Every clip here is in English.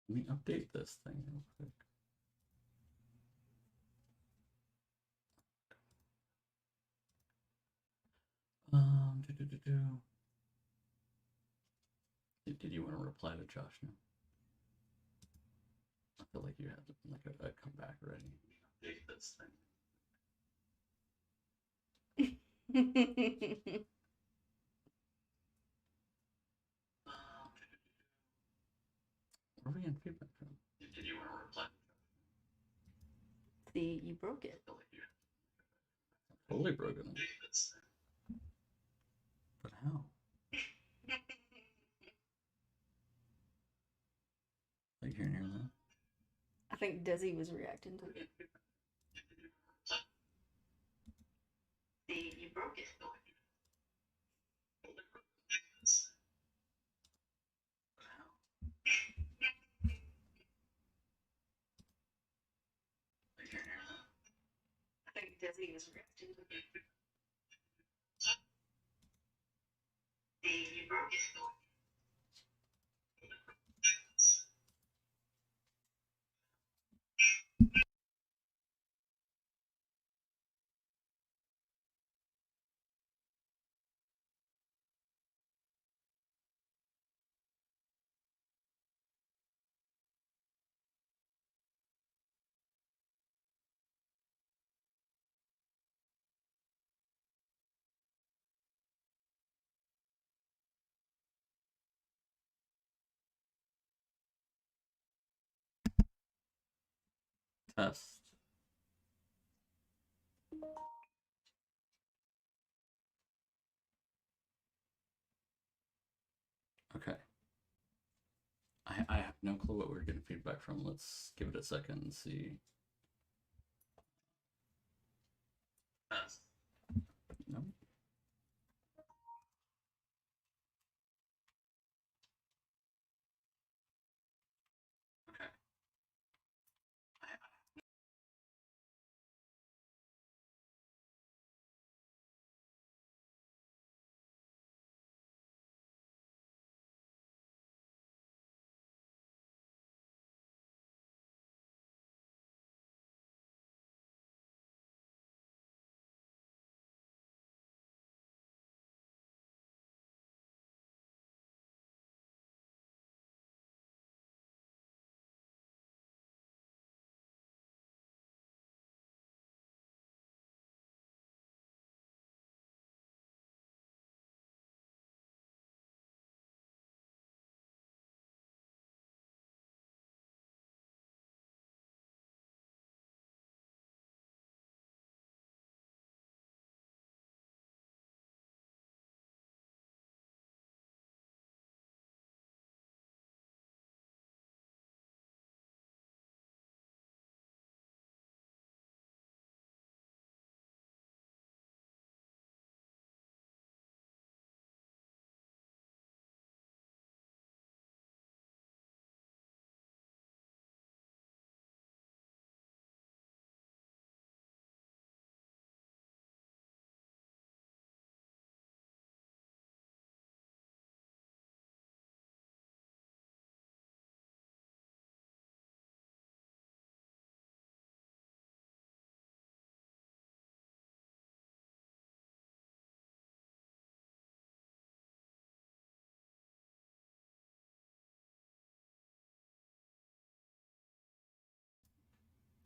Let me update this thing real quick. Did you want to reply to Josh now? I feel like you had like a comeback ready. Update this thing. Where are we getting feedback from? Did you want to reply? See, you broke it. Totally broken it. But how? Are you hearing that? I think Desi was reacting to it. See, you broke it. I think Desi was reacting to it. See, you broke it. Test. Okay. I have no clue what we're getting feedback from. Let's give it a second and see. Test. No. Okay.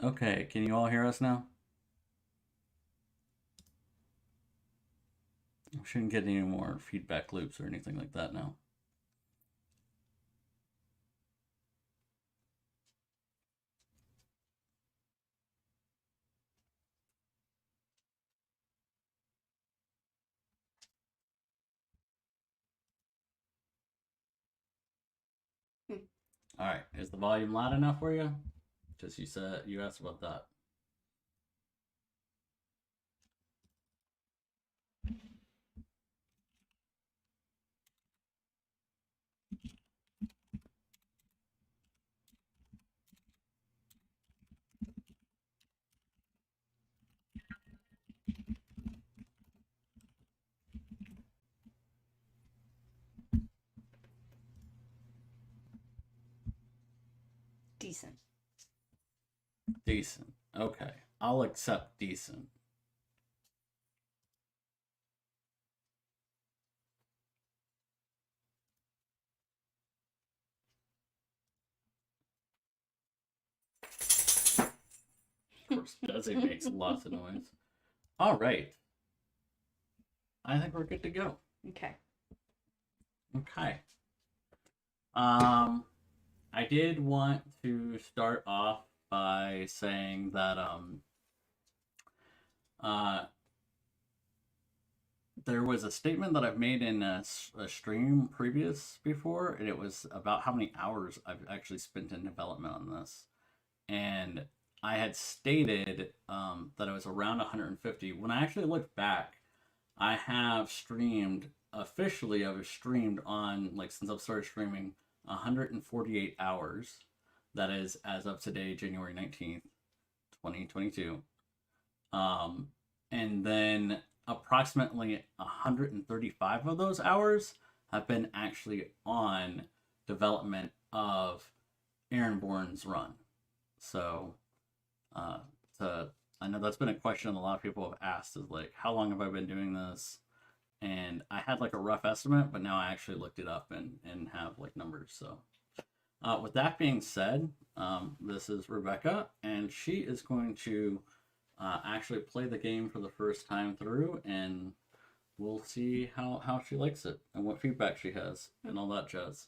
Okay, can you all hear us now? We shouldn't get any more feedback loops or anything like that now. All right, is the volume loud enough for you? Just you asked about that. Decent. Decent. Okay. I'll accept decent. Of course, Desi makes lots of noise. All right. I think we're good to go. Okay. Okay. I did want to start off by saying that there was a statement that I've made in a stream before, and it was about how many hours I've actually spent in development on this. And I had stated that it was around 150. When I actually looked back, I have streamed officially. I've streamed on, like, since I've started streaming, 148 hours. That is as of today, January 19th, 2022. And then approximately 135 of those hours have been actually on development of Arinbjörn's run. So, I know that's been a question a lot of people have asked, is like, how long have I been doing this? And I had like a rough estimate, but now I actually looked it up and have like numbers. So with that being said, this is Rebecca, and she is going to actually play the game for the first time through, and we'll see how she likes it and what feedback she has and all that jazz.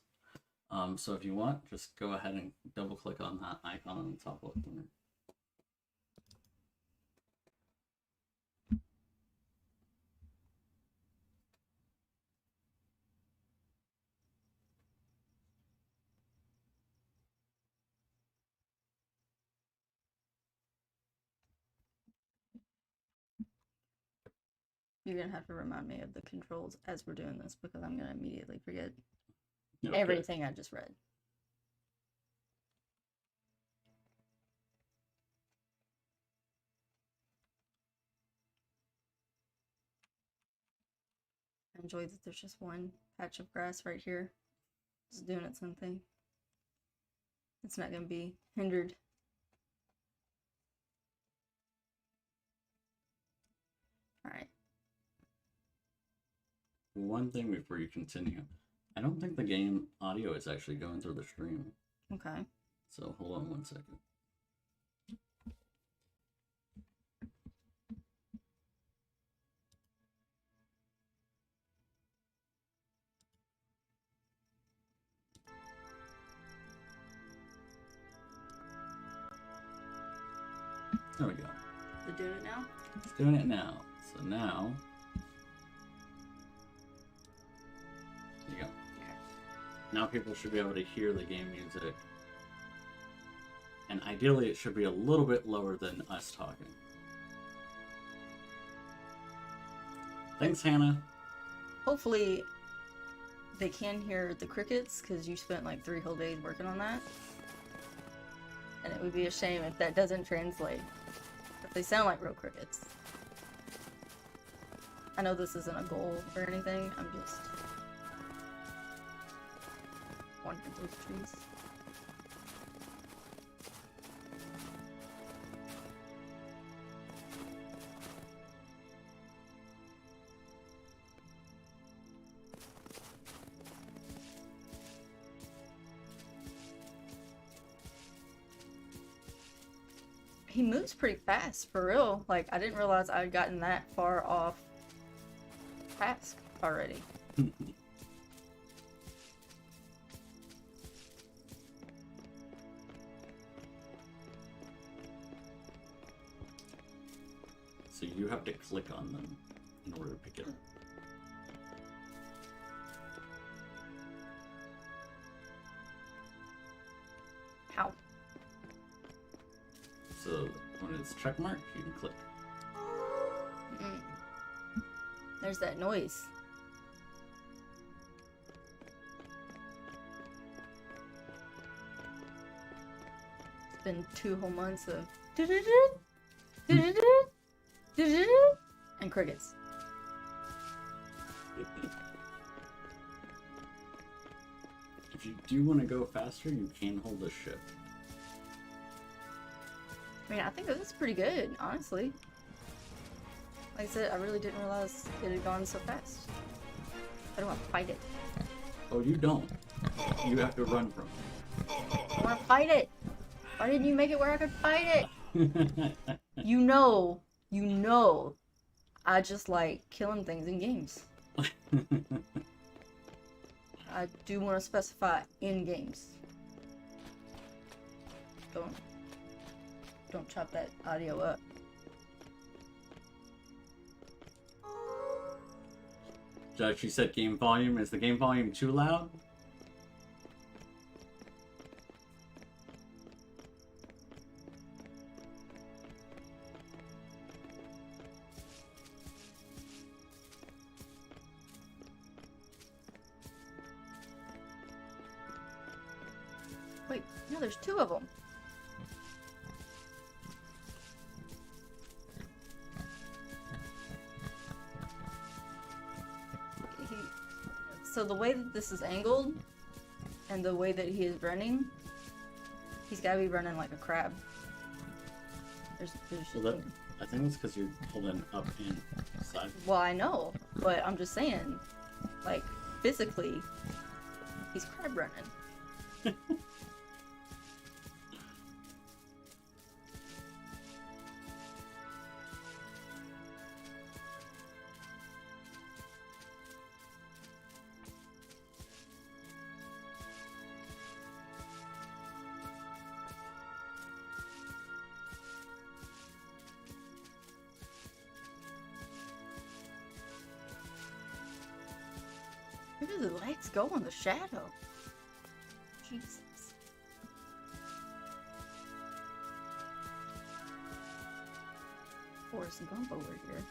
So if you want, just go ahead and double click on that icon on the top left corner. You're gonna have to remind me of the controls as we're doing this because I'm gonna immediately forget Okay. everything I just read. I enjoy that there's just one patch of grass right here. It's doing its own thing. It's not gonna be hindered. Alright. One thing before you continue, I don't think the game audio is actually going through the stream. Okay. So hold on one second. There we go. They're doing it now? It's doing it now. So now, there you go. Okay. Now people should be able to hear the game music. And ideally it should be a little bit lower than us talking. Thanks, Hannah. Hopefully they can hear the crickets because you spent like 3 whole days working on that. And it would be a shame if that doesn't translate. But they sound like real crickets. I know this isn't a goal or anything, I'm just wandering through the trees. He moves pretty fast, for real. Like, I didn't realize I'd gotten that far off task already. So you have to click on them in order to pick it up. How? So when it's check mark, you can click. There's that noise. It's been 2 whole months of and crickets. If you do want to go faster, you can hold the shift. I mean, I think this is pretty good, honestly. Like I said, I really didn't realize it had gone so fast. I don't want to fight it. Oh, you don't. You have to run from it. I want to fight it. Why didn't you make it where I could fight it? You know, I just like killing things in games. I do want to specify in games. Don't chop that audio up. Judge, you said game volume. Is the game volume too loud? Wait, no, there's two of them. So the way that this is angled, and the way that he is running, he's got to be running like a crab. So that, I think it's because you're holding up and side. Well, I know, but I'm just saying, like, physically, he's crab running. Where do the lights go on the shadow? Jesus. Forrest Gump over here.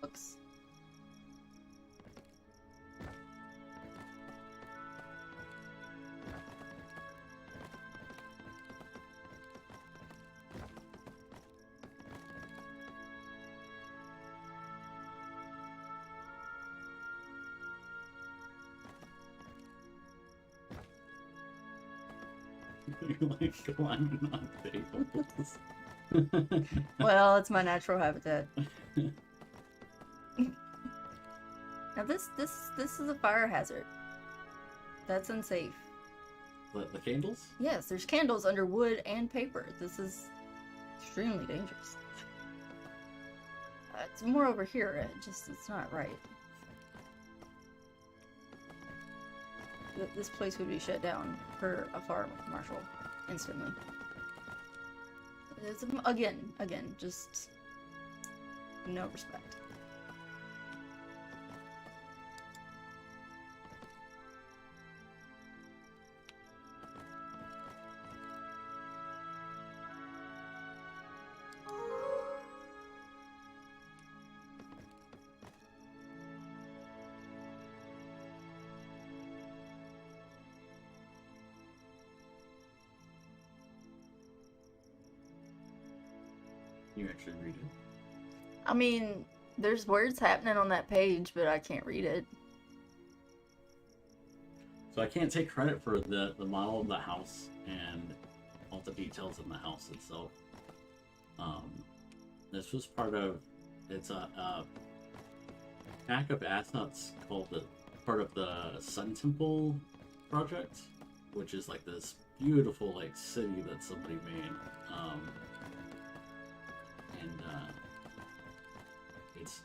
Oops. You're like climbing on tables. Well, it's my natural habitat. Now this is a fire hazard. That's unsafe. The candles? Yes, there's candles under wood and paper. This is extremely dangerous. It's more over here. It's not right. This place would be shut down for a fire marshal instantly. It's, again, just no respect. You actually read it. I mean, there's words happening on that page, but I can't read it. So I can't take credit for the model of the house and all the details in the house itself. This was part of, it's a pack of assets called part of the Sun Temple project, which is like this beautiful like city that somebody made.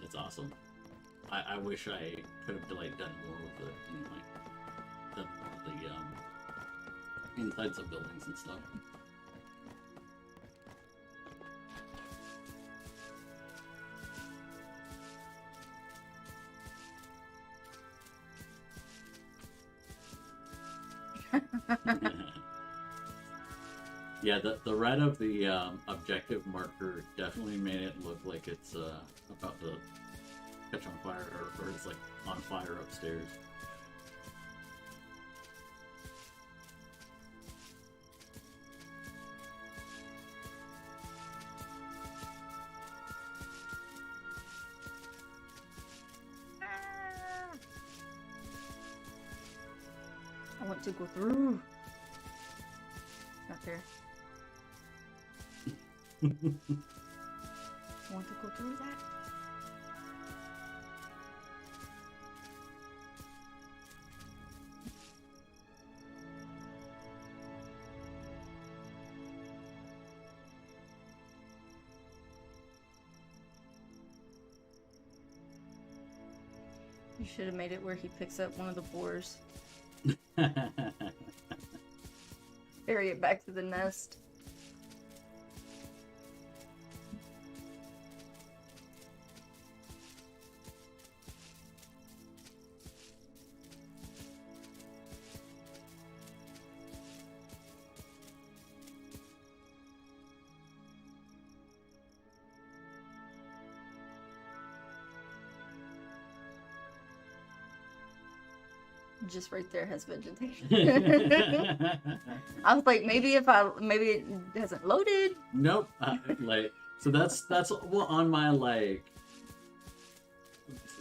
It's awesome. I wish I could have like done more with it in like the insides of buildings and stuff. Yeah, the red of the objective marker definitely made it look like it's about to catch on fire, or it's like on fire upstairs. I want to go through. Not there. I want to go through that. You should have made it where he picks up one of the boars. Carry it back to the nest. Just right there has vegetation. I was like, maybe it hasn't loaded. Nope. Like, so that's well, on my like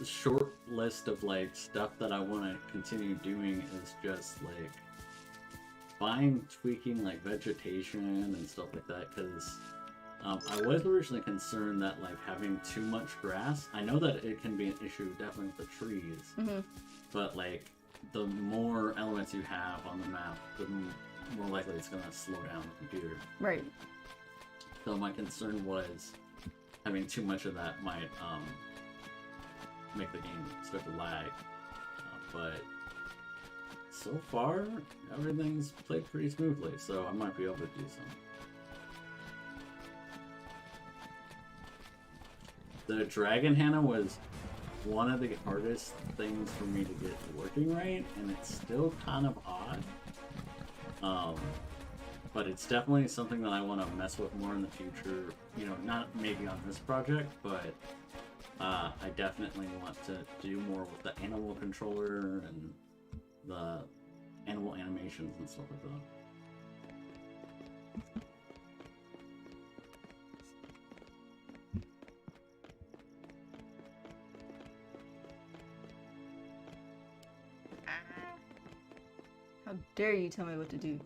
short list of like stuff that I want to continue doing is just like fine tweaking like vegetation and stuff like that, because I was originally concerned that like having too much grass, I know that it can be an issue definitely with the trees, but like the more elements you have on the map, the more likely it's going to slow down the computer. Right. So my concern was having too much of that might make the game start to lag. But so far, everything's played pretty smoothly, so I might be able to do some. The Dragon Hannah was one of the hardest things for me to get working right, and it's still kind of odd. But it's definitely something that I want to mess with more in the future. You know, not maybe on this project, but I definitely want to do more with the animal controller and the animal animations and stuff like that. How dare you tell me what to do?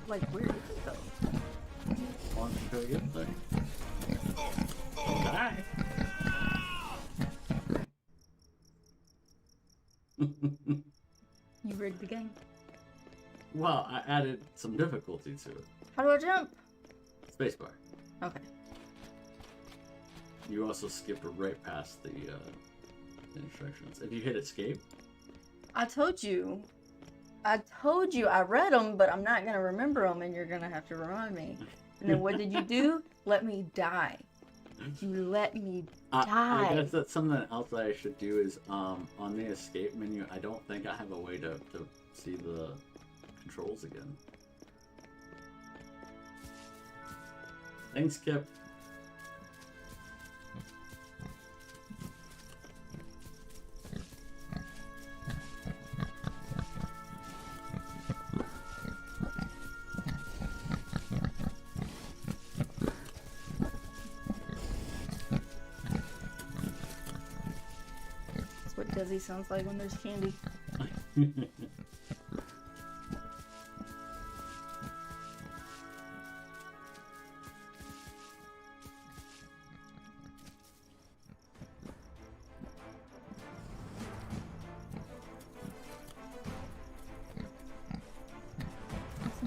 Like, where did it go? Want to go get there? Die. You rigged the game. Well, I added some difficulty to it. How do I jump? Spacebar. Okay. You also skipped right past the instructions. If you hit escape. I told you I read them, but I'm not going to remember them, and you're going to have to remind me. And then what did you do? Let me die. You let me die. I guess that's something else that I should do is, on the escape menu, I don't think I have a way to see the controls again. Thanks, Kip. What Desi sounds like when there's candy.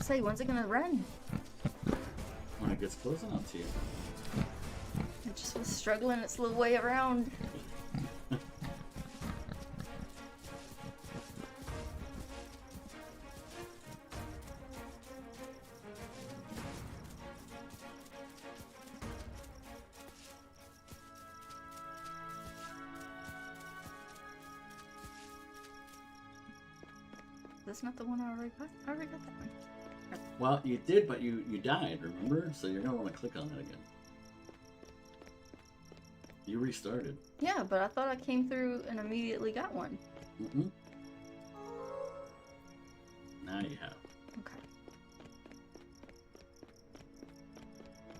say, when's it gonna run? When it gets close enough to you. It just was struggling its little way around. That's not the one I already got. I already got that one. Well, you did, but you died, remember? So you're gonna want to click on it again. You restarted. Yeah, but I thought I came through and immediately got one. Mm-mm. Now you have. Okay.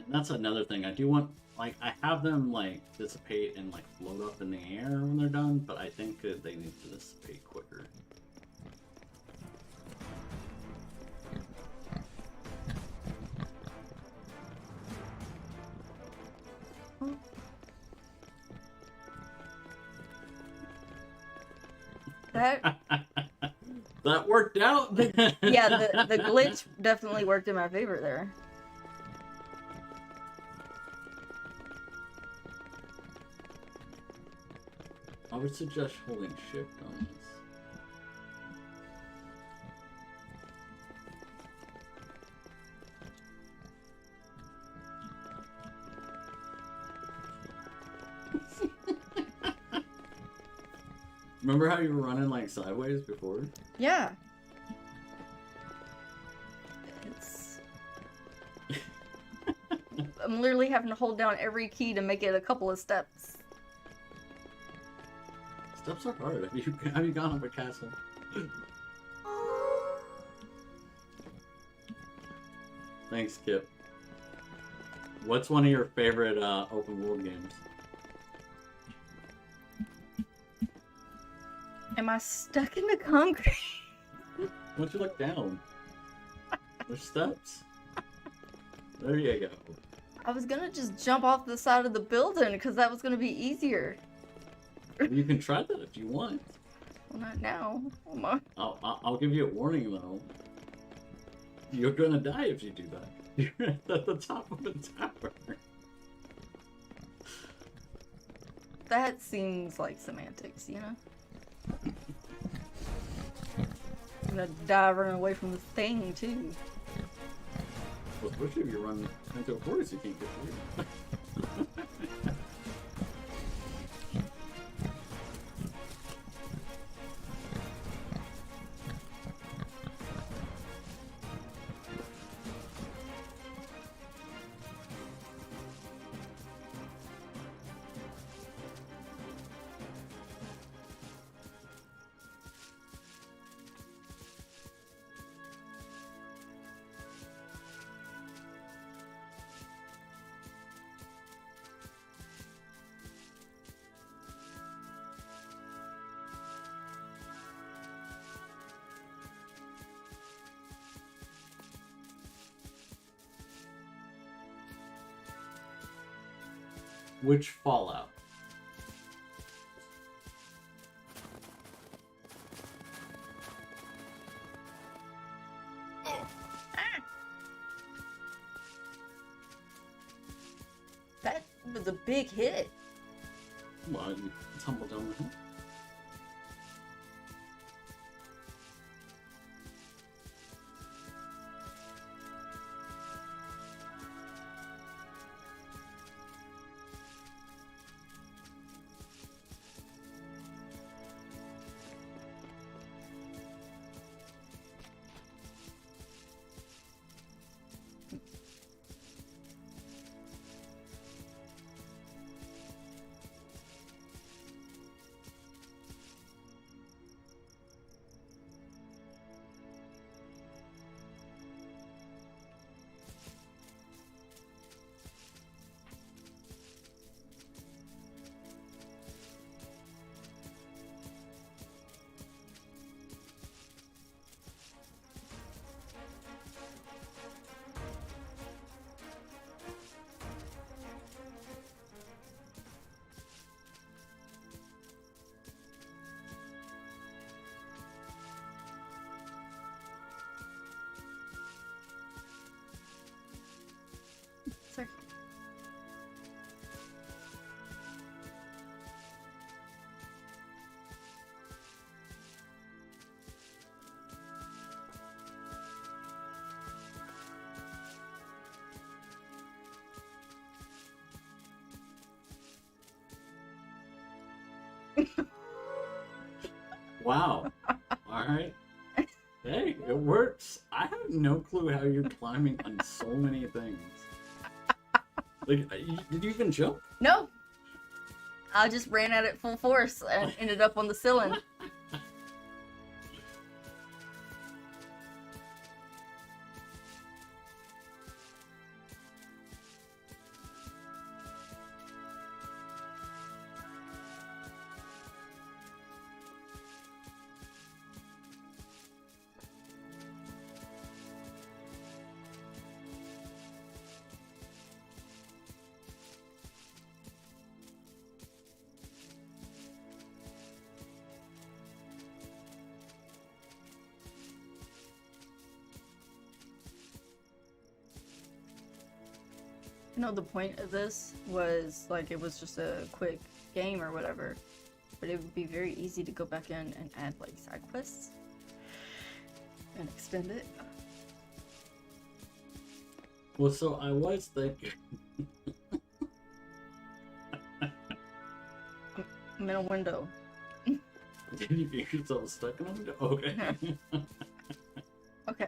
And that's another thing. I do want, like, I have them, like, dissipate and, like, float up in the air when they're done, but I think they need to dissipate quicker. That That worked out. yeah, the glitch definitely worked in my favor there. I would suggest holding shift on this. Remember how you were running like sideways before? Yeah. It's... I'm literally having to hold down every key to make it a couple of steps. Steps are hard. Have you gone up a castle? Thanks, Kip. What's one of your favorite open world games? Am I stuck in the concrete? Why don't you look down? There's steps. There you go. I was gonna just jump off the side of the building because that was gonna be easier. You can try that if you want. Well, not now. Oh my. I'll give you a warning though. You're gonna die if you do that. You're at the top of the tower. That seems like semantics, you know? I'm gonna die running away from this thing, too. Well, especially if you run into a horse, you can't get through. Which Fallout? That was a big hit. Well, you tumble down the hill. Wow. All right. Hey, it works. I have no clue how you're climbing on so many things. Like, did you even jump? No, I just ran at it full force and ended up on the ceiling. You know, the point of this was like it was just a quick game or whatever, but it would be very easy to go back in and add like side quests and extend it. Well, so I was thinking. I'm in a window. Did you get yourself stuck in a window? Okay. Okay.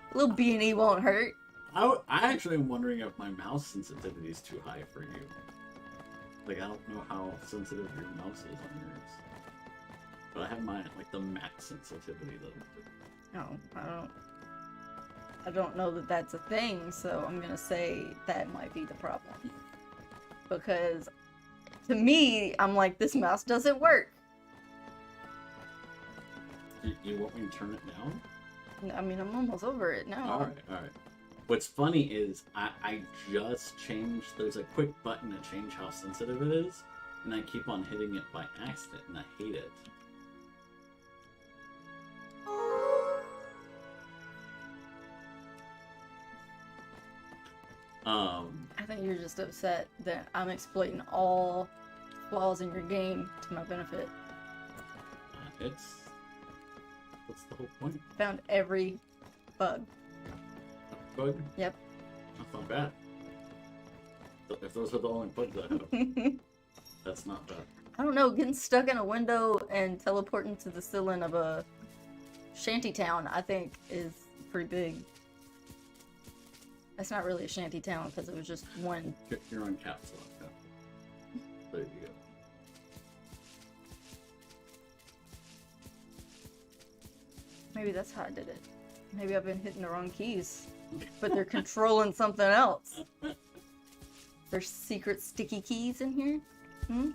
A little B&E won't hurt. I actually am wondering if my mouse sensitivity is too high for you. Like, I don't know how sensitive your mouse is on yours. But I have mine at, like, the max sensitivity that No, I don't know that that's a thing, so I'm gonna say that might be the problem. Because to me, I'm like, this mouse doesn't work. You want me to turn it down? I mean, I'm almost over it now. Alright. What's funny is I just changed, there's a quick button to change how sensitive it is, and I keep on hitting it by accident, and I hate it. I think you're just upset that I'm exploiting all flaws in your game to my benefit. What's the whole point? Found every bug. Bug? Yep. That's not bad. If those are the only bugs I have, that's not bad. I don't know, getting stuck in a window and teleporting to the ceiling of a shanty town, I think, is pretty big. That's not really a shanty town because it was just one. You're on caps lock. Yeah. There you go. Maybe that's how I did it. Maybe I've been hitting the wrong keys, but they're controlling something else. There's secret sticky keys in here? Hmm?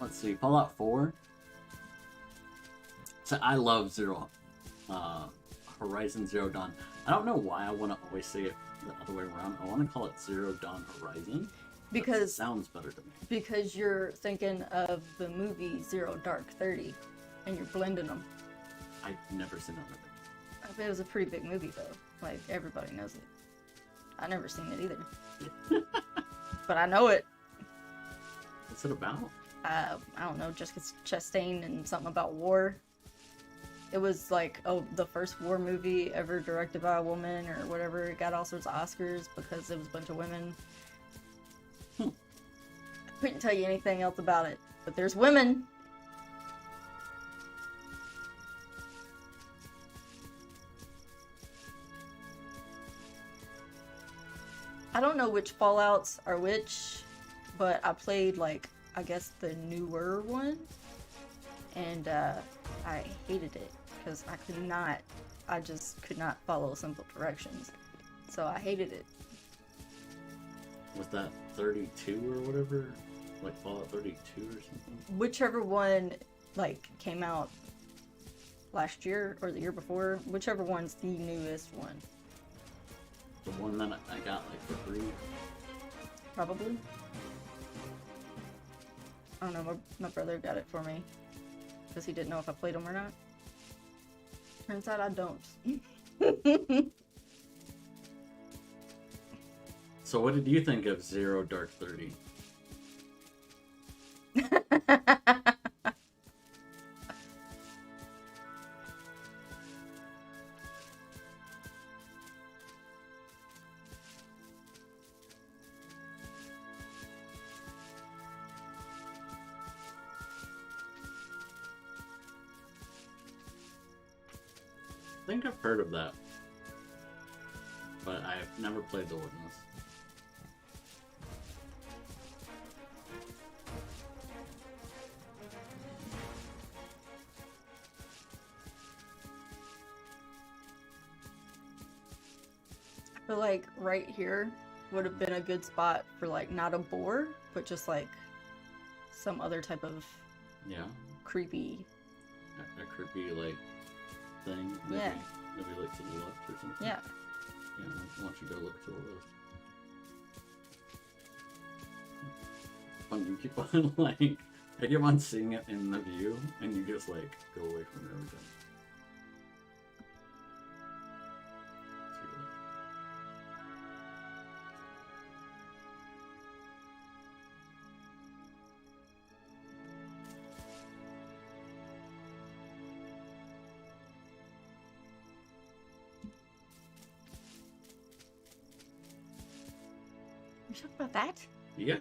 Let's see, Fallout 4. So I love Horizon Zero Dawn. I don't know why I want to always say it the other way around. I want to call it Zero Dawn Horizon. Because it sounds better to me. Because you're thinking of the movie Zero Dark 30, and you're blending them. I've never seen that movie. I bet it was a pretty big movie though. Like everybody knows it. I never seen it either. But I know it. What's it about? I don't know, Jessica Chastain and something about war. It was like, the first war movie ever directed by a woman or whatever. It got all sorts of Oscars because it was a bunch of women. I couldn't tell you anything else about it, but there's women. I don't know which Fallouts are which, but I played, like, I guess the newer one, and I hated it because I just could not follow simple directions, so I hated it. Was that 32 or whatever? Like Fallout 32 or something? Whichever one, like, came out last year or the year before, whichever one's the newest one. The one that I got, like, for free? Probably. I don't know, my brother got it for me because he didn't know if I played them or not. Turns out I don't. So what did you think of Zero Dark 30? think I've heard of that, but I've never played the Witness. I feel like right here would have been a good spot for like not a boar, but just like some other type of Yeah, creepy. a creepy like thing. Maybe, Yeah. Maybe like to the left or something. Yeah. Yeah. Why don't you go look to the left? Fun, you keep on like I keep on seeing it in the view, and you just like go away from it every time. You talking about that? Yeah.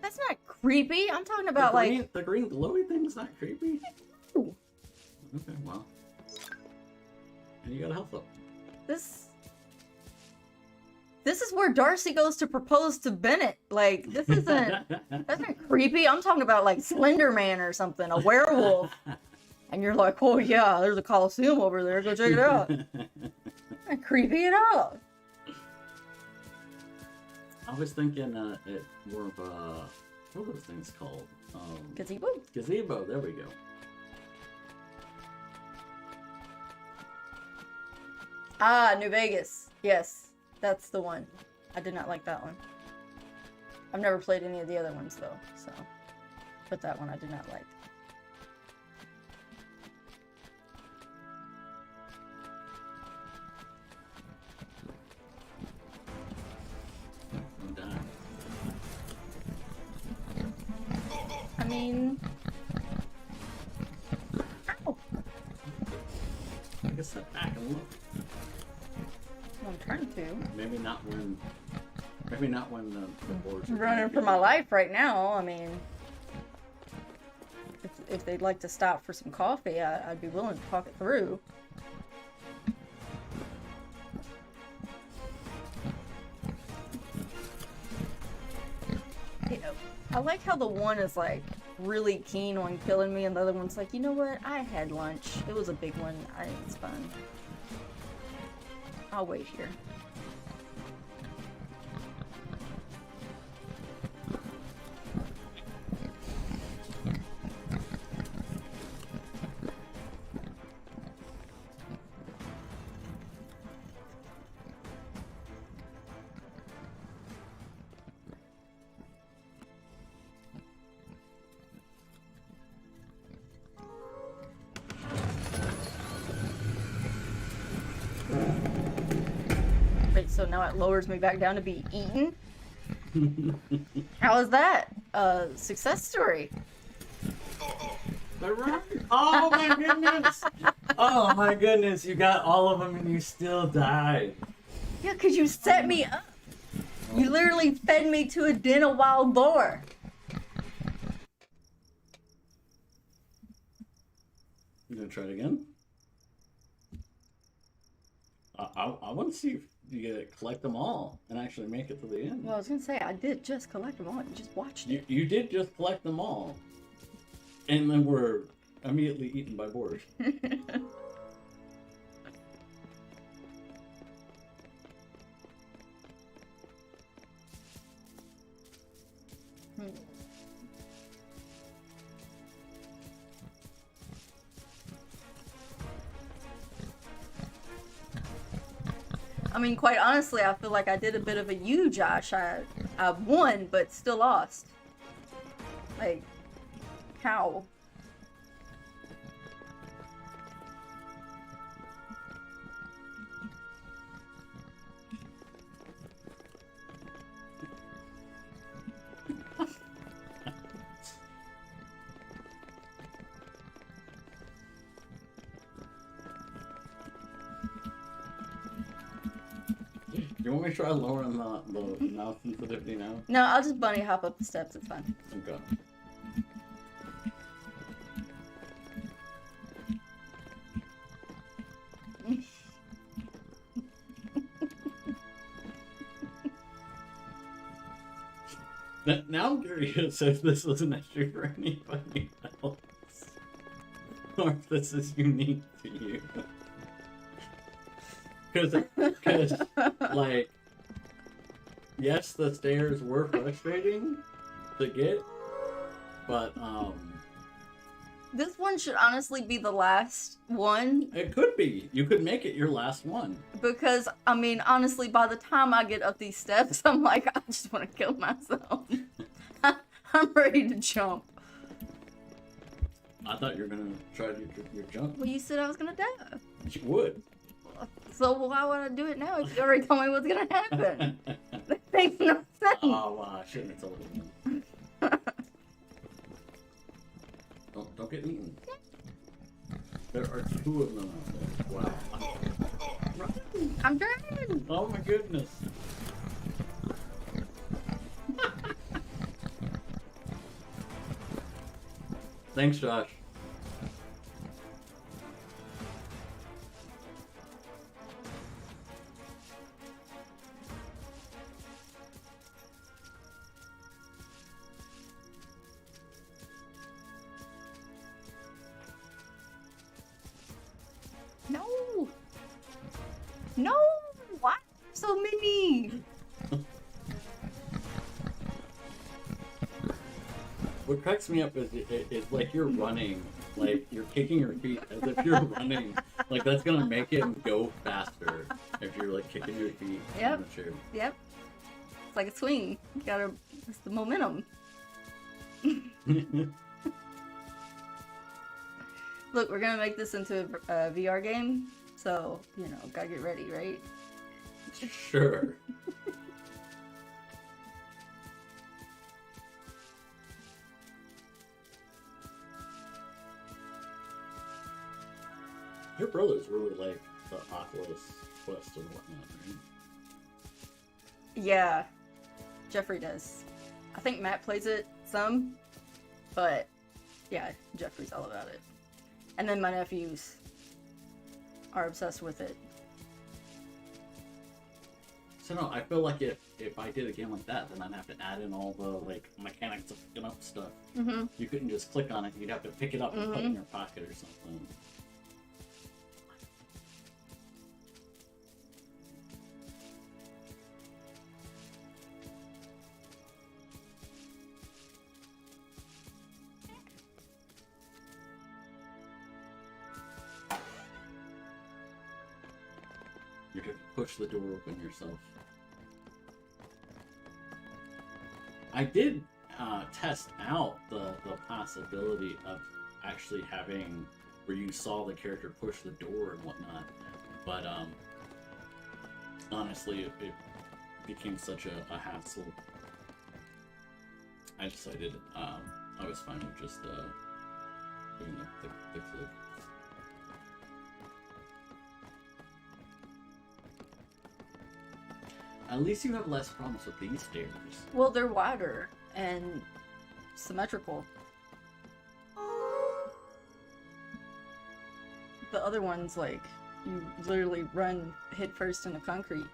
That's not creepy. I'm talking about like the green glowy thing's not creepy. Ooh. Okay, well. And you got a health up. this. This is where Darcy goes to propose to Bennett. Like this isn't. That's not creepy. I'm talking about like Slender Man or something, a werewolf. And you're like, oh yeah, there's a Coliseum over there. Go check it out. Not creepy at all. I was thinking it more of a what are those things called? Gazebo? Gazebo. There we go. Ah, New Vegas. Yes, that's the one. I did not like that one. I've never played any of the other ones though, so. But that one I did not like. I'm dying. I mean, ow. Take a step back and look. I'm trying to. Maybe not when the boards are I'm running for my life right now. I mean, if they'd like to stop for some coffee, I'd be willing to talk it through. You know, I like how the one is like really keen on killing me, and the other one's like, you know what? I had lunch. It was a big one. It's fun. I'll wait here. Wait, so now it lowers me back down to be eaten? How is that? A success story. They're right. Oh my goodness! Oh my goodness! You got all of them and you still died. Yeah, because you set me up. You literally fed me to a den of wild boar. You gonna try it again? I want to see if you get to collect them all and actually make it to the end. Well, I was gonna say I did just collect them all. You just watched it. You did just collect them all, and then were immediately eaten by boars. I mean, quite honestly, I feel like I did a bit of a you, Josh. I won, but still lost. Like, how? You want me to try lowering the mouse sensitivity now? No, I'll just bunny hop up the steps. It's fine. Okay. Now I'm curious if this was an issue for anybody else. Or if this is unique to you. Because, like, yes, the stairs were frustrating to get, but, This one should honestly be the last one it could be. You could make it your last one. because, I mean, honestly, by the time I get up these steps, I'm like, I just want to kill myself. I'm ready to jump. I thought you were gonna try to do your jump. Well, you said I was gonna die. You would. So why would I do it now if you already told me what's gonna happen? That makes no sense. Oh, wow, I shouldn't have told you. Don't get eaten. There are 2 of them out there. Wow. I'm trying. Oh my goodness. Thanks, Josh. No. No. Why so many? What cracks me up is like you're running, like you're kicking your feet as if you're running. Like that's gonna make him go faster if you're like kicking your feet Yep. in the chair. Yep. It's like a swing. You gotta. It's the momentum. Look, we're gonna make this into a VR game, so you know, gotta get ready, right? Sure. Your brothers really like the Oculus Quest and whatnot, right? Yeah, Jeffrey does. I think Matt plays it some, but yeah, Jeffrey's all about it. And then my nephews are obsessed with it. So no, I feel like if I did a game like that, then I'd have to add in all the like mechanics of picking up stuff. Mm-hmm. You couldn't just click on it; you'd have to pick it up and put it in your pocket or something. You could push the door open yourself. I did test out the possibility of actually having where you saw the character push the door and whatnot, but honestly, it became such a hassle. I decided I was fine with just doing the click. At least you have less problems with these stairs. Well, they're wider and symmetrical. The other ones, like, you literally run head first into concrete.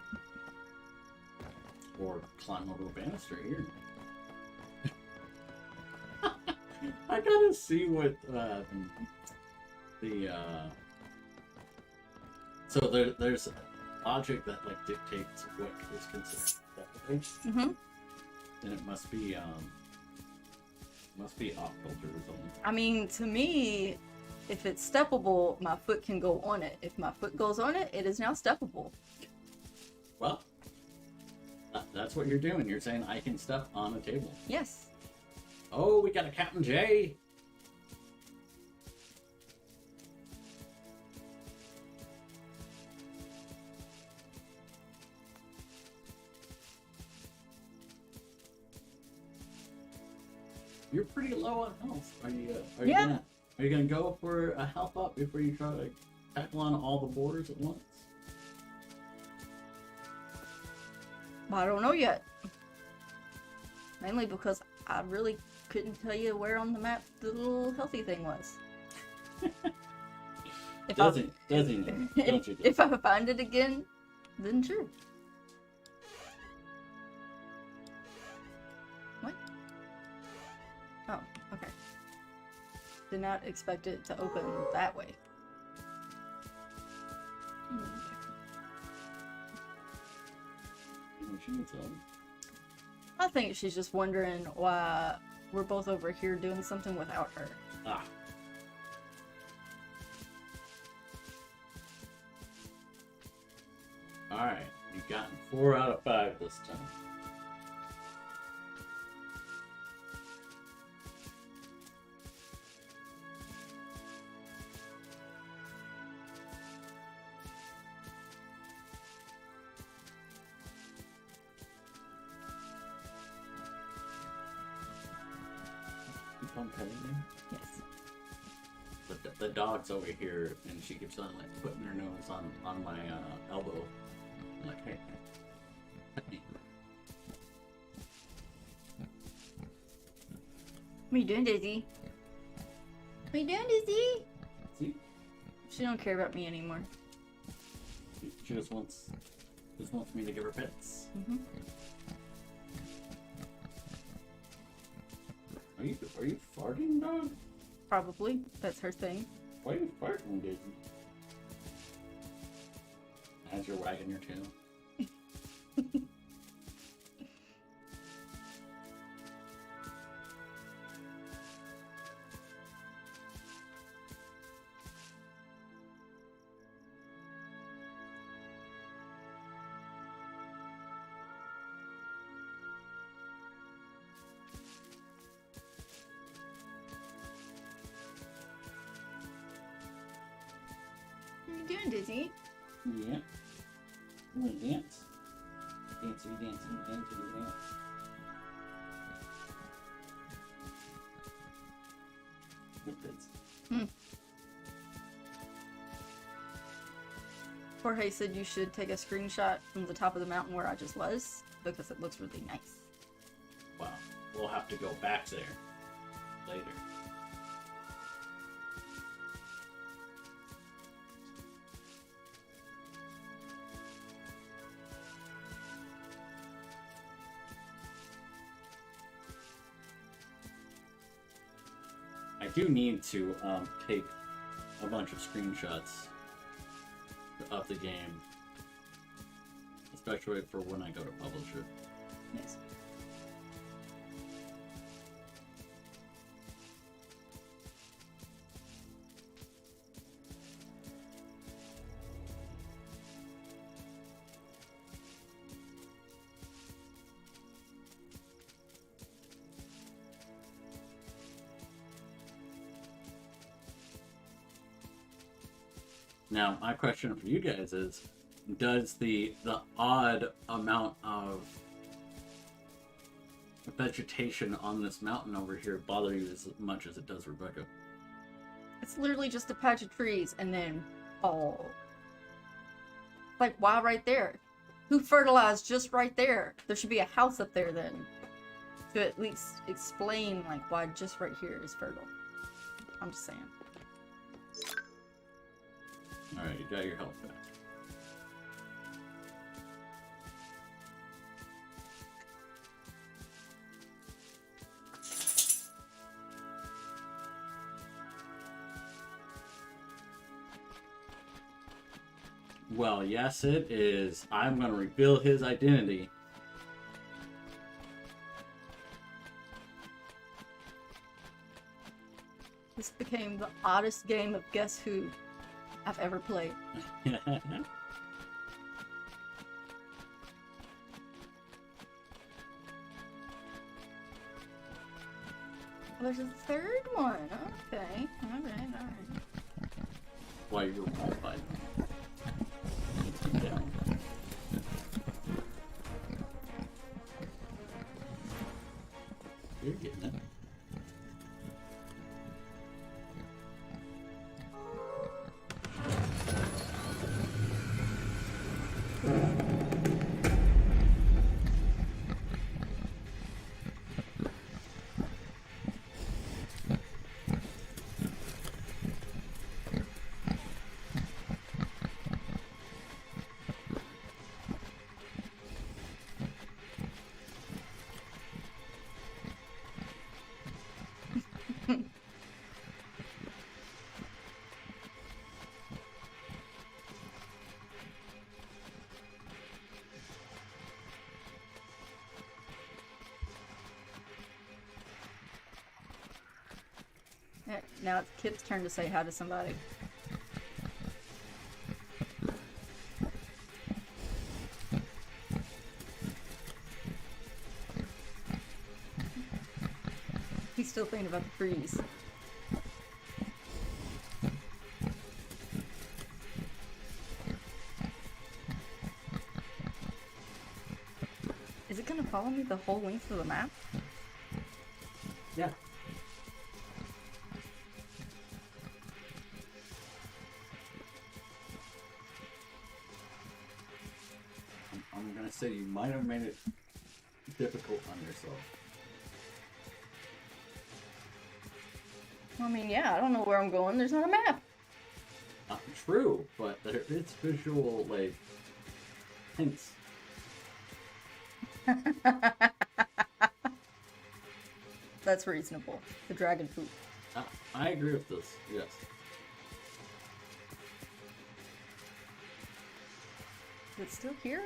Or climb over a banister here. I gotta see what so there's logic that like dictates what is considered acceptable, Mm-hmm. and it must be off filter or something. I mean, to me, if it's steppable, my foot can go on it. If my foot goes on it, it is now steppable. Well, that's what you're doing. You're saying I can step on a table. Yes. Oh, we got a Captain J. You're pretty low on health. Are you gonna go for a health up before you try to tackle on all the borders at once? I don't know yet. Mainly because I really couldn't tell you where on the map the little healthy thing was. Does he know? Don't you If I find it again, then sure. What? Oh, okay. Did not expect it to open that way. She needs some. I think she's just wondering why we're both over here doing something without her. Ah. Alright, you've gotten 4 out of 5 this time. Keep on petting me. Yes. The dog's over here, and she keeps on like putting her nose on my elbow. I'm like, hey, pet me. What are you doing, Daisy? What are you doing, Daisy? See, She don't care about me anymore. she just wants me to give her pets. Mm-hmm. Are you farting, dog? Probably. That's her thing. Why are you farting, Daisy? As you're wagging your tail. What are you doing, Daisy? Yeah. You wanna dance? Dancey, dancey, dancey, dance. Good kids. Jorge said you should take a screenshot from the top of the mountain where I just was, because it looks really nice. Wow. We'll have to go back there later. I do need to take a bunch of screenshots of the game, especially for when I go to publish it. Yes. Now, my question for you guys is, does the odd amount of vegetation on this mountain over here bother you as much as it does Rebecca? It's literally just a patch of trees and then like, why right there? Who fertilized just right there? There should be a house up there then, to at least explain like why just right here is fertile. I'm just saying. Alright, you got your health back. Well, yes it is. I'm gonna reveal his identity. This became the oddest game of Guess Who I've ever played. There's a third one. Okay. Alright. Why you were qualified. Yeah. You're getting it. Now it's Kip's turn to say hi to somebody. He's still thinking about the freeze. Is it gonna follow me the whole length of the map? Yeah. I'm gonna say you might have made it difficult on yourself. I mean, yeah, I don't know where I'm going. There's not a map. True, but there is visual, like, hints. That's reasonable. The dragon poop. I agree with this, yes. Is it still here?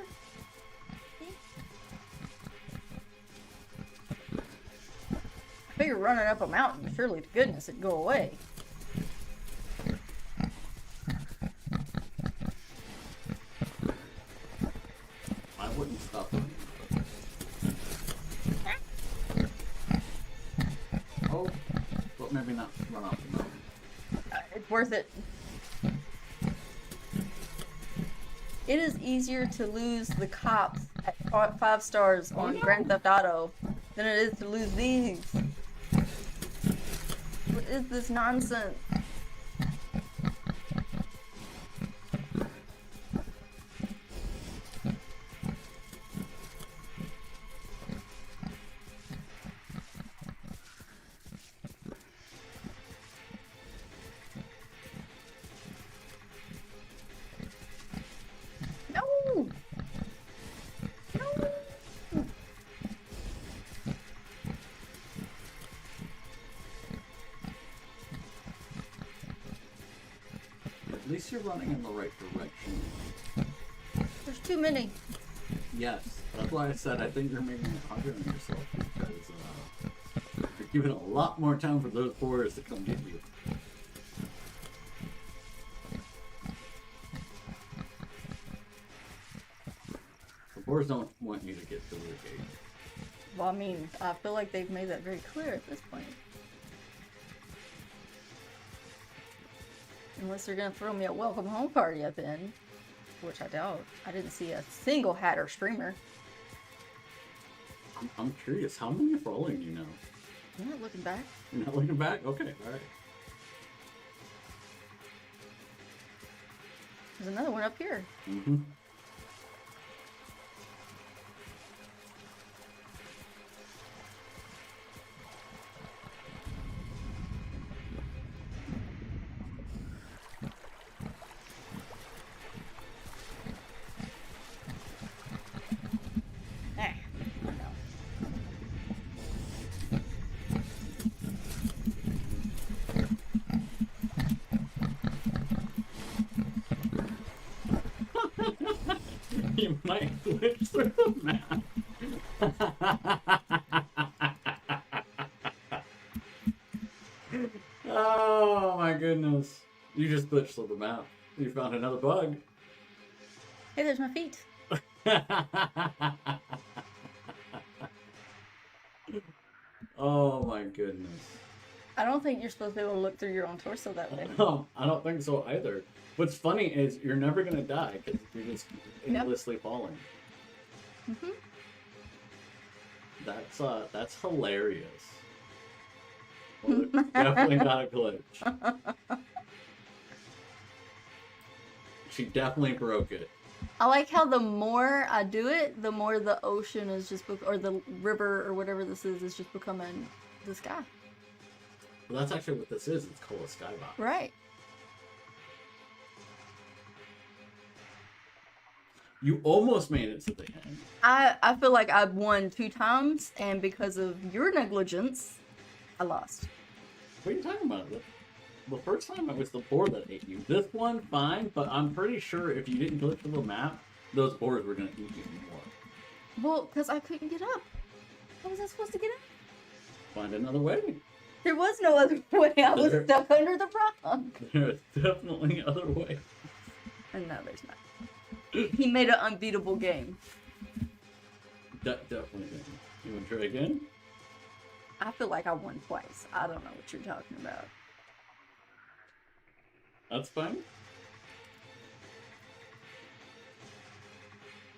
I figure running up a mountain, surely to goodness it'd go away. I wouldn't stop running. Oh, but maybe not run off the mountain. It's worth it. It is easier to lose the cops at 5 stars on Grand Theft Auto than it is to lose these. What is this nonsense? No! No! At least you're running in the right direction. There's too many. Yes, that's why I said I think you're making it harder on yourself because you're giving a lot more time for those boars to come get you. The boars don't want you to get through the gate. Well, I mean, I feel like they've made that very clear at this point. Unless they're gonna throw me a welcome home party at the end, which I doubt. I didn't see a single hat or streamer. I'm curious, how many are following you now? I'm not looking back. You're not looking back? Okay, alright. There's another one up here. Mm-hmm. Eh, no. You might glitch through the map. Oh my goodness. You just glitched through the map. You found another bug. Hey, there's my feet. Oh my goodness. I don't think you're supposed to be able to look through your own torso that way. No, I don't think so either. What's funny is you're never gonna die because you're just endlessly falling. Mm-hmm. That's hilarious. Well, it definitely got a glitch. She definitely broke it. I like how the more I do it, the more the ocean is just, or the river or whatever this is just becoming the sky. Well, that's actually what this is. It's called a skybox. Right. You almost made it to the end. I feel like I've won 2 times, and because of your negligence, I lost. What are you talking about? The first time it was the boar that ate you. This one, fine, but I'm pretty sure if you didn't glitch through the map, those boars were gonna eat you more. Well, because I couldn't get up. How was I supposed to get up? Find another way. There was no other way. I was There- stuck under the rock. There's definitely other ways. And no, there's not. He made an unbeatable game. Definitely. You want to try again? I feel like I won twice. I don't know what you're talking about. That's fine.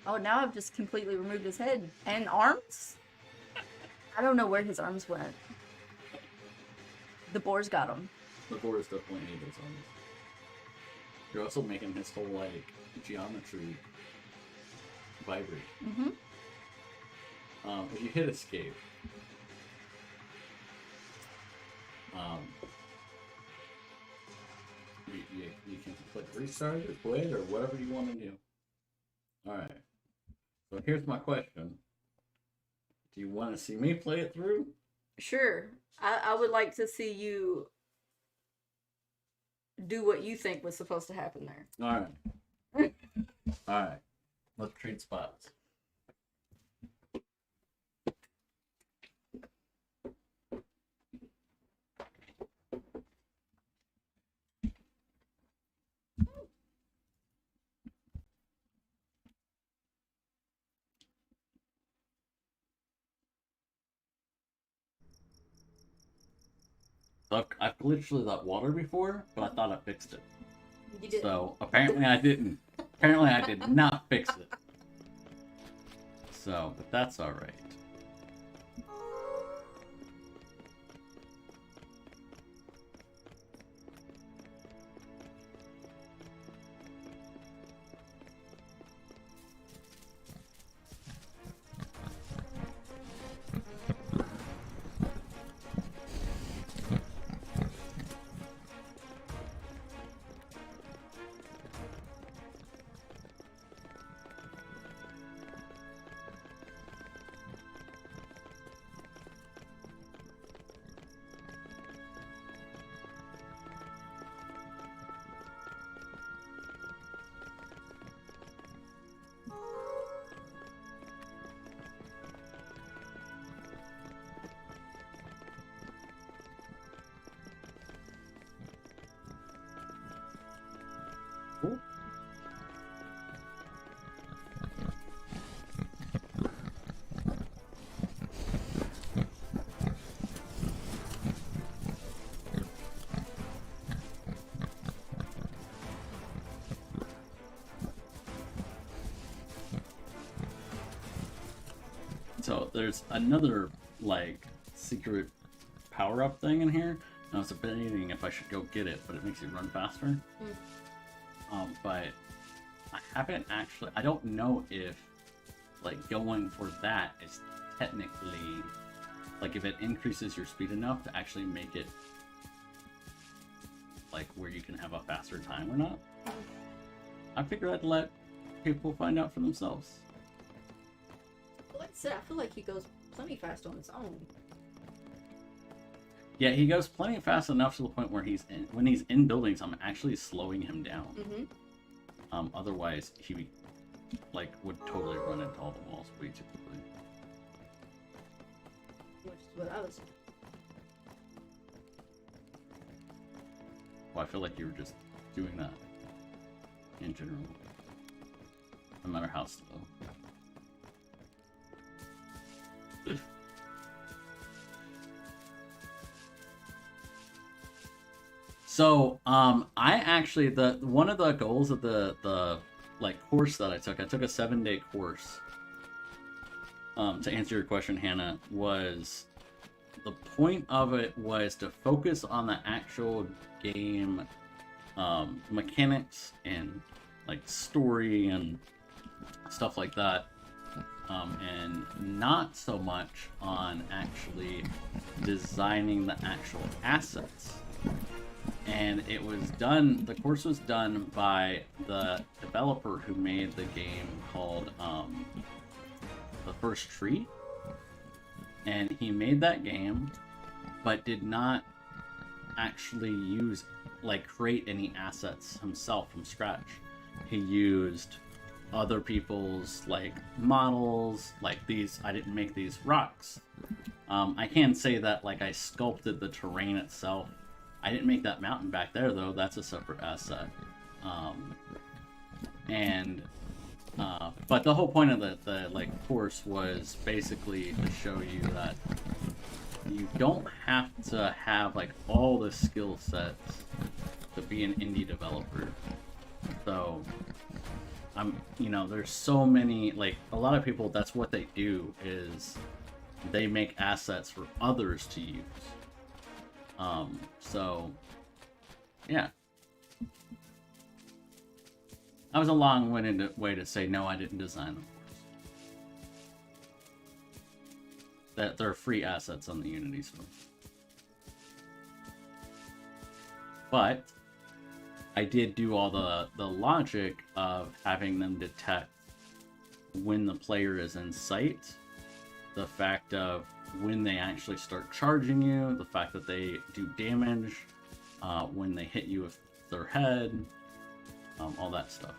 Oh, now I've just completely removed his head. And arms? I don't know where his arms went. The boars got him. The boars definitely need those arms. You're also making his whole, like, geometry vibrate. Mm-hmm. If you hit escape, you can click restart or quit or whatever you want to do. Alright. So here's my question. Do you want to see me play it through? Sure. I would like to see you do what you think was supposed to happen there. Alright. Alright. Let's trade spots. So I've glitched that water before, but I thought I fixed it. You did. So apparently I didn't. Apparently I did not fix it. So, but that's alright. Cool. So there's another like secret power-up thing in here. I was debating if I should go get it, but it makes you run faster. But I haven't actually. I don't know if like going for that is technically like if it increases your speed enough to actually make it like where you can have a faster time or not. I figured I'd let people find out for themselves. Like I said, I feel like he goes plenty fast on his own. Yeah, he goes plenty fast enough to the point where when he's in buildings, I'm actually slowing him down. Mm-hmm. Otherwise, he like would totally run into all the walls pretty typically. Which is what I was. Well, I feel like you were just doing that in general, no matter how slow. So, I actually one of the goals of the like course that I took a 7-day course. To answer your question, Hannah, was the point of it was to focus on the actual game mechanics and like story and stuff like that, and not so much on actually designing the actual assets. And it was done, the course was done by the developer who made the game called The First Tree. And he made that game, but did not actually use, like, create any assets himself from scratch. He used other people's, like, models, like these, I didn't make these rocks. I can say that like I sculpted the terrain itself. I didn't make that mountain back there though. That's a separate asset. But the whole point of the like course was basically to show you that you don't have to have like all the skill sets to be an indie developer. So there's so many, like a lot of people, that's what they do is they make assets for others to use. So yeah. That was a long-winded way to say no, I didn't design them. That they're free assets on the Unity store. But I did do all the logic of having them detect when the player is in sight, the fact of when they actually start charging you, the fact that they do damage, when they hit you with their head, all that stuff.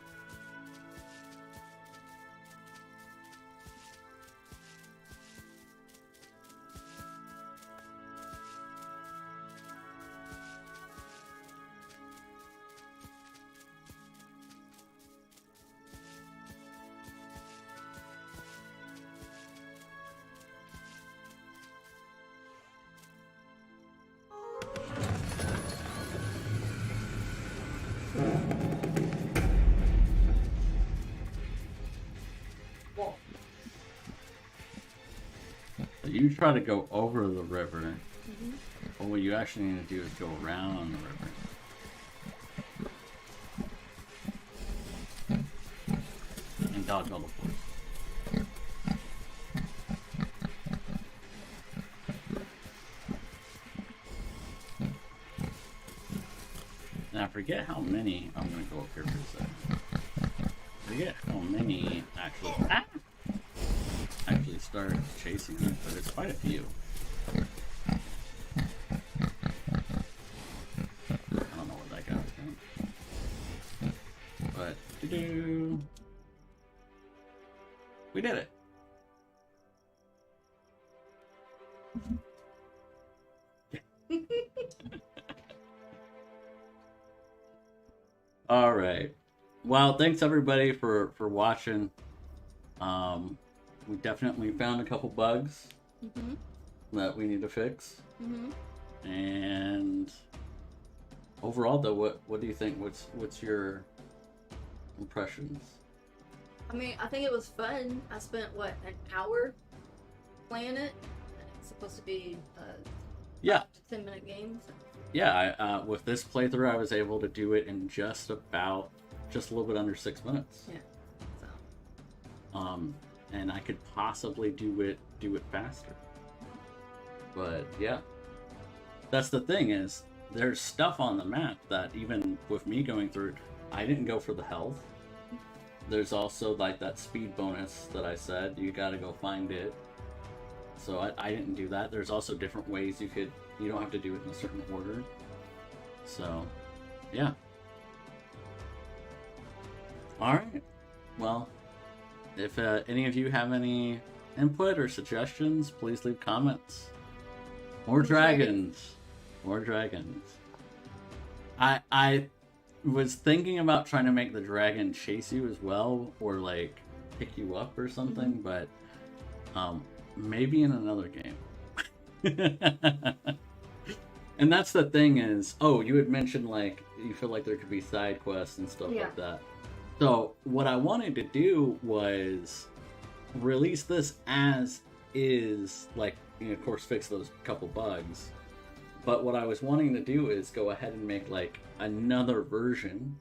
You try to go over the river, but what you actually need to do is go around the river and dodge all the force. Now I forget how many. I'm gonna go up here for a second. Forget how many actually start chasing it, but it's quite a few. I don't know where that guy was going. But we did it. All right. Well, thanks everybody for watching. We definitely found a couple bugs that we need to fix. And overall, though, what do you think? What's your impressions? I mean, I think it was fun. I spent an hour playing it. It's supposed to be a 10-minute game. So. Yeah, with this playthrough, I was able to do it in just a little bit under 6 minutes. Yeah. So. And I could possibly do it faster. But yeah, that's the thing is there's stuff on the map that even with me going through, I didn't go for the health. There's also like that speed bonus that I said you got to go find it. So I didn't do that. There's also different ways you don't have to do it in a certain order. So yeah. All right. Well. If any of you have any input or suggestions, please leave comments. More dragons. More dragons. I was thinking about trying to make the dragon chase you as well, or like pick you up or something, but maybe in another game. And that's the thing is, you had mentioned like you feel like there could be side quests and stuff like that. So what I wanted to do was release this as is, like, of course fix those couple bugs. But what I was wanting to do is go ahead and make like another version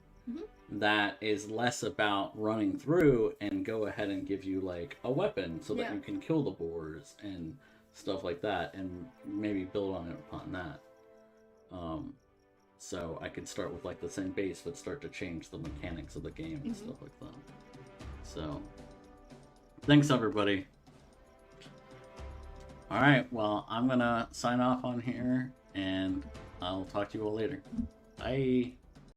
that is less about running through and go ahead and give you like a weapon so that you can kill the boars and stuff like that, and maybe build on it upon that. So I could start with like the same base, but start to change the mechanics of the game and stuff like that. So, thanks everybody. All right, well, I'm gonna sign off on here, and I'll talk to you all later. Bye.